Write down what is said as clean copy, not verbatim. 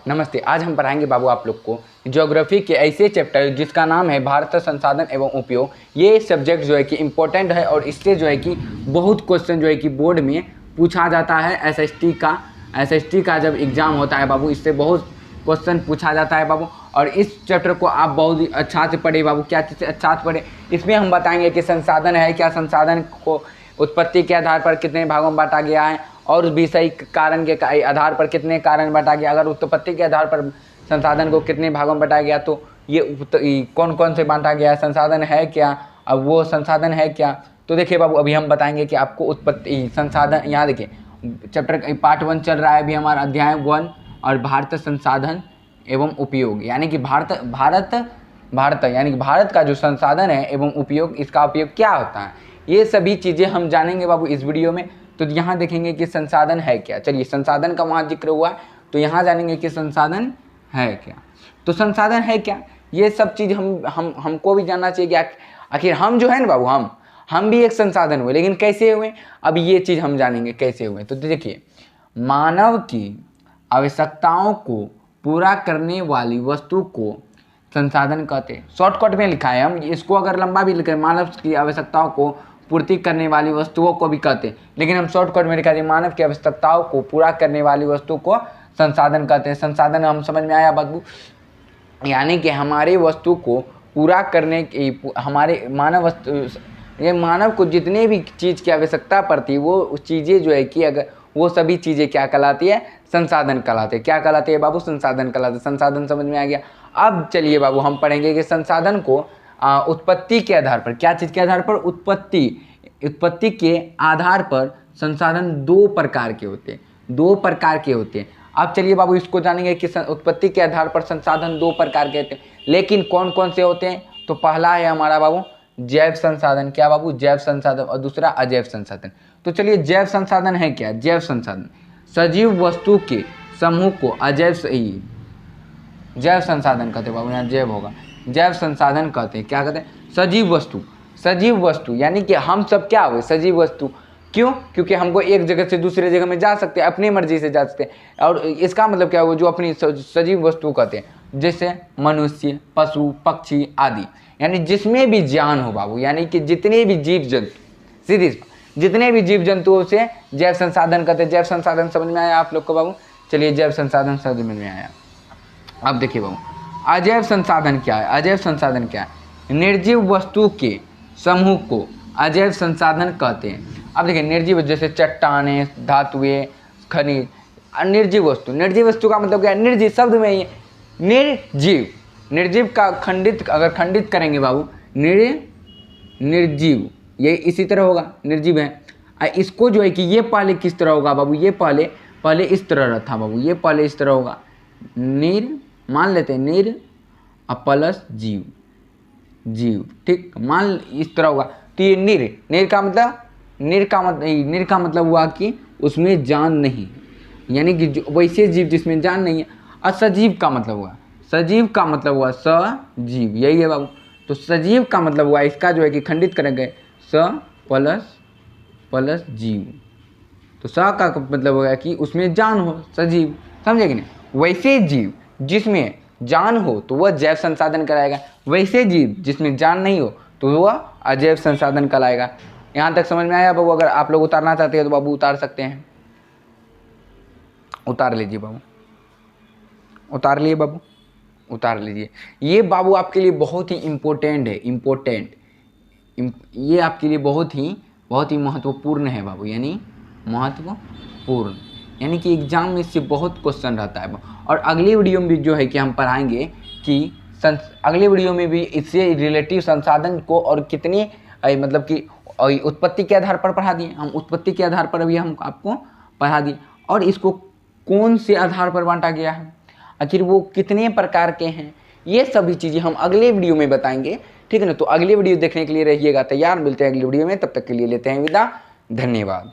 नमस्ते। आज हम पढ़ाएंगे बाबू आप लोग को ज्योग्राफी के ऐसे चैप्टर जिसका नाम है भारत संसाधन एवं उपयोग। ये सब्जेक्ट जो है कि इम्पोर्टेंट है और इससे जो है कि बहुत क्वेश्चन जो है कि बोर्ड में पूछा जाता है। एसएसटी का जब एग्ज़ाम होता है बाबू, इससे बहुत क्वेश्चन पूछा जाता है बाबू। और इस चैप्टर को आप बहुत ही अच्छा से पढ़े बाबू। क्या चीज़ से अच्छा से पढ़े, इसमें हम बताएंगे कि संसाधन है क्या, संसाधन को उत्पत्ति के आधार पर कितने भागों में बांटा गया है और विषय कारण के आधार पर कितने कारण बांटा गया। अगर उत्पत्ति के आधार पर संसाधन को कितने भागों में बांटा गया तो ये कौन कौन से बांटा गया है, संसाधन है क्या, अब वो संसाधन है क्या। तो देखिए बाबू, अभी हम बताएंगे कि आपको उत्पत्ति संसाधन, यहाँ देखिए चैप्टर पार्ट 1 चल रहा है अभी हमारा अध्याय 1 और भारत संसाधन एवं उपयोग, यानी कि भारत यानी कि भारत का जो संसाधन है एवं उपयोग, इसका उपयोग क्या होता है, ये सभी चीज़ें हम जानेंगे बाबू इस वीडियो में। तो यहाँ देखेंगे कि संसाधन है क्या। चलिए, संसाधन का वहाँ जिक्र हुआ है तो यहाँ जानेंगे कि संसाधन है क्या। तो संसाधन है क्या, ये सब चीज़ हमको भी जानना चाहिए कि आखिर हम जो है ना बाबू, हम भी एक संसाधन हुए, लेकिन कैसे हुए, अब ये चीज़ हम जानेंगे कैसे हुए। तो देखिए, मानव की आवश्यकताओं को पूरा करने वाली वस्तु को संसाधन कहते हैं। शॉर्टकट में लिखा है, हम इसको अगर लंबा भी लिखें, मानव की आवश्यकताओं को पूर्ति करने वाली वस्तुओं को भी कहते हैं, लेकिन हम शॉर्टकट में लिखा है मानव की आवश्यकताओं को पूरा करने वाली वस्तु को संसाधन कहते हैं। संसाधन हम समझ में आया बाबू, यानी कि हमारे वस्तु को पूरा करने की, हमारे मानव को जितने भी चीज़ की आवश्यकता पड़ती है वो चीज़ें जो है कि अगर वो सभी चीज़ें क्या कहलाती है, संसाधन कहलाते हैं। क्या कहलाते हैं बाबू, संसाधन कहलाते। संसाधन समझ में आ गया। अब चलिए बाबू, हम पढ़ेंगे कि संसाधन को उत्पत्ति के आधार पर, क्या चीज़ के आधार पर, उत्पत्ति के आधार पर संसाधन दो प्रकार के होते हैं। अब चलिए बाबू, इसको जानेंगे कि उत्पत्ति के आधार पर संसाधन दो प्रकार के होते हैं, लेकिन कौन कौन से होते हैं। तो पहला है हमारा बाबू जैव संसाधन। क्या बाबू, जैव संसाधन, और दूसरा अजैव संसाधन। तो चलिए, जैव संसाधन है क्या। जैव संसाधन सजीव वस्तु के समूह को जैव संसाधन कहते हैं बाबू, यहाँ जैव होगा, जैव संसाधन कहते हैं। क्या कहते हैं, सजीव वस्तु यानी कि हम सब क्या हुए, सजीव वस्तु। क्यों, क्योंकि हमको एक जगह से दूसरे जगह में जा सकते हैं, अपनी मर्जी से जा सकते हैं। और इसका मतलब क्या हुआ, जो अपनी सजीव वस्तु कहते हैं, जैसे मनुष्य, पशु, पक्षी आदि, यानी जिसमें भी जान हो बाबू, यानी कि जितने भी जीव जंतु, सीधी जितने भी जीव जंतुओं से जैव संसाधन कहते हैं। जैव संसाधन समझ में आया आप लोग को बाबू। चलिए, जैव संसाधन समझ में आया। अब देखिए बाबू, अजैव संसाधन क्या है। अजैव संसाधन क्या है, निर्जीव वस्तु के समूह को अजैव संसाधन कहते हैं। अब देखिए, निर्जीव जैसे चट्टानें, धातुएं, खनिज, निर्जीव वस्तु का मतलब क्या है, निर्जीव शब्द में ही निर्जीव का अगर खंडित करेंगे बाबू, निर्जीव, ये इसी तरह होगा, निर्जीव है। इसको जो है कि ये पहले किस तरह होगा बाबू, ये पहले इस तरह रहता बाबू, ये पहले इस तरह होगा, मान लेते हैं निर प्लस जीव, ठीक, मान इस तरह होगा। तो ये निर का मतलब हुआ कि उसमें जान नहीं, यानी कि वैसे जीव जिसमें जान नहीं है। और सजीव का मतलब हुआ सजीव, यही है बाबू। तो सजीव का मतलब हुआ, इसका जो है कि खंडित करेंगे स प्लस जीव, तो स का मतलब होगा कि उसमें जान हो, सजीव, समझे कि नहीं। वैसे जीव जिसमें जान हो तो वह जैव संसाधन कहलाएगा, वैसे जीव जिसमें जान नहीं हो तो वह अजैव संसाधन कहलाएगा। यहाँ तक समझ में आया बाबू। अगर आप लोग उतारना चाहते हैं तो बाबू उतार सकते हैं, उतार लीजिए बाबू, उतार लीजिए। ये बाबू आपके लिए बहुत ही इम्पोर्टेंट है, ये आपके लिए बहुत ही महत्वपूर्ण है बाबू, यानी महत्वपूर्ण, यानी कि एग्जाम में इससे बहुत क्वेश्चन रहता है। और अगली वीडियो में भी जो है कि हम पढ़ाएंगे कि अगले वीडियो में भी इससे रिलेटिव संसाधन को और कितने मतलब कि उत्पत्ति के आधार पर पढ़ा दिए हम, उत्पत्ति के आधार पर अभी हम आपको पढ़ा दिए, और इसको कौन से आधार पर बांटा गया है, आखिर वो कितने प्रकार के हैं, ये सभी चीज़ें हम अगले वीडियो में बताएंगे, ठीक है ना। तो अगली वीडियो देखने के लिए रहिएगा तैयार। मिलते हैं अगली वीडियो में, तब तक के लिए लेते हैं विदा, धन्यवाद।